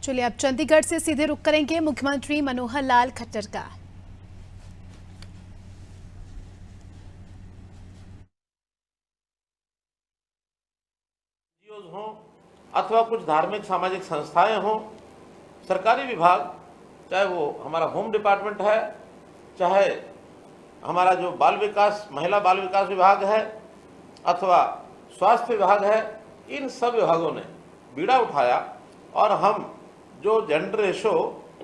चलिए अब चंडीगढ़ से सीधे रुख करेंगे मुख्यमंत्री मनोहर लाल खट्टर का। हों अथवा कुछ धार्मिक सामाजिक संस्थाएं हों, सरकारी विभाग, चाहे वो हमारा होम डिपार्टमेंट है, चाहे हमारा जो बाल विकास महिला बाल विकास विभाग है अथवा स्वास्थ्य विभाग है, इन सब विभागों ने बीड़ा उठाया और हम जो जेंडर रेशो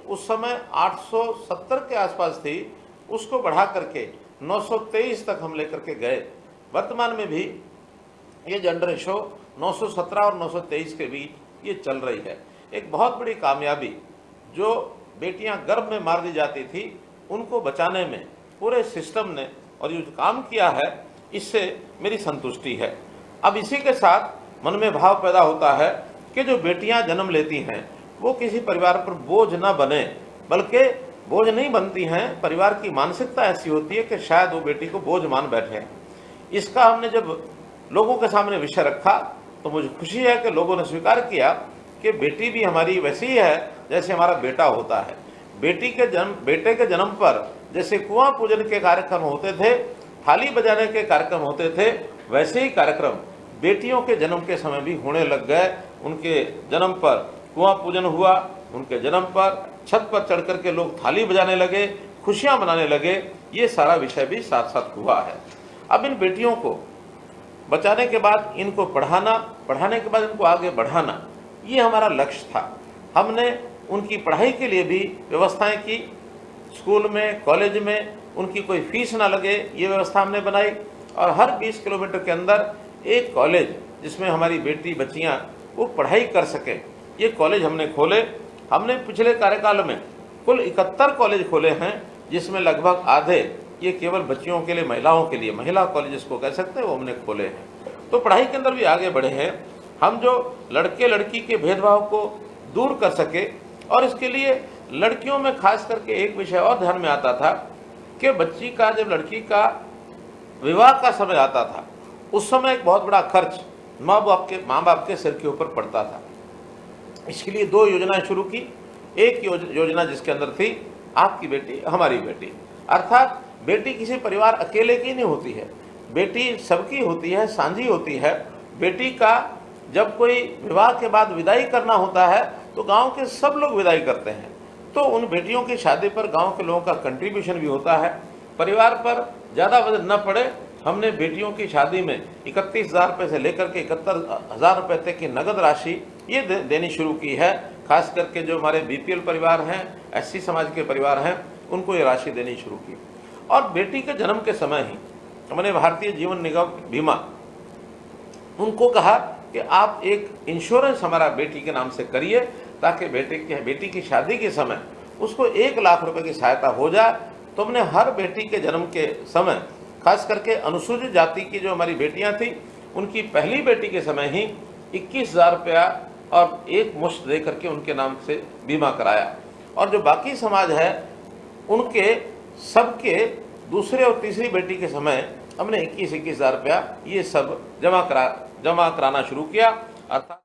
उस समय 870 के आसपास थी, उसको बढ़ा करके 923 तक हम लेकर के गए। वर्तमान में भी ये जेंडर रेशो 917 और 923 के बीच ये चल रही है। एक बहुत बड़ी कामयाबी, जो बेटियां गर्भ में मार दी जाती थी उनको बचाने में पूरे सिस्टम ने और ये जो काम किया है, इससे मेरी संतुष्टि है। अब इसी के साथ मन में भाव पैदा होता है कि जो बेटियां जन्म लेती हैं वो किसी परिवार पर बोझ न बने, बल्कि बोझ नहीं बनती हैं। परिवार की मानसिकता ऐसी होती है कि शायद वो बेटी को बोझ मान बैठे। इसका हमने जब लोगों के सामने विषय रखा तो मुझे खुशी है कि लोगों ने स्वीकार किया कि बेटी भी हमारी वैसी ही है जैसे हमारा बेटा होता है। बेटे के जन्म पर जैसे कुआं पूजन के कार्यक्रम होते थे, थाली बजाने के कार्यक्रम होते थे, वैसे ही कार्यक्रम बेटियों के जन्म के समय भी होने लग गए। उनके जन्म पर कुआं पूजन हुआ, उनके जन्म पर छत पर चढ़ करके लोग थाली बजाने लगे, खुशियां मनाने लगे। ये सारा विषय भी साथ साथ हुआ है। अब इन बेटियों को बचाने के बाद इनको पढ़ाना, पढ़ाने के बाद इनको आगे बढ़ाना, ये हमारा लक्ष्य था। हमने उनकी पढ़ाई के लिए भी व्यवस्थाएं की। स्कूल में, कॉलेज में उनकी कोई फीस ना लगे, ये व्यवस्था हमने बनाई। और हर 20 किलोमीटर के अंदर एक कॉलेज जिसमें हमारी बेटी बच्चियां वो पढ़ाई कर सकें, ये कॉलेज हमने खोले। हमने पिछले कार्यकाल में कुल 71 कॉलेज खोले हैं, जिसमें लगभग आधे ये केवल बच्चियों के लिए, महिलाओं के लिए, महिला कॉलेज जिसको कह सकते हैं, वो हमने खोले हैं। तो पढ़ाई के अंदर भी आगे बढ़े हैं। हम जो लड़के लड़की के भेदभाव को दूर कर सके, और इसके लिए लड़कियों में खास करके एक विषय और ध्यान में आता था कि बच्ची का, जब लड़की का विवाह का समय आता था, उस समय एक बहुत बड़ा खर्च माँ बाप के सिर के ऊपर पड़ता था। इसके लिए 2 योजनाएं शुरू की। एक योजना जिसके अंदर थी आपकी बेटी हमारी बेटी, अर्थात बेटी किसी परिवार अकेले की नहीं होती है, बेटी सबकी होती है, साझी होती है। बेटी का जब कोई विवाह के बाद विदाई करना होता है तो गांव के सब लोग विदाई करते हैं, तो उन बेटियों की शादी पर गांव के लोगों का कंट्रीब्यूशन भी होता है। परिवार पर ज़्यादा वजन न पड़े, हमने बेटियों की शादी में 31,000 रुपये से लेकर के 71,000 रुपये तक की नगद राशि ये देनी शुरू की है। खास करके जो हमारे BPL परिवार हैं, SC समाज के परिवार हैं, उनको ये राशि देनी शुरू की। और बेटी के जन्म के समय ही हमने भारतीय जीवन निगम बीमा उनको कहा कि आप एक इंश्योरेंस हमारा बेटी के नाम से करिए, ताकि बेटी की शादी के समय उसको 1 लाख रुपए की सहायता हो जाए। तो हमने हर बेटी के जन्म के समय, खास करके अनुसूचित जाति की जो हमारी बेटियां थी, उनकी पहली बेटी के समय ही 21,000 रुपया और एक मुश्त दे करके उनके नाम से बीमा कराया। और जो बाकी समाज है उनके सबके दूसरे और तीसरी बेटी के समय हमने 21,000 रुपया ये सब जमा कराना शुरू किया। अर्थात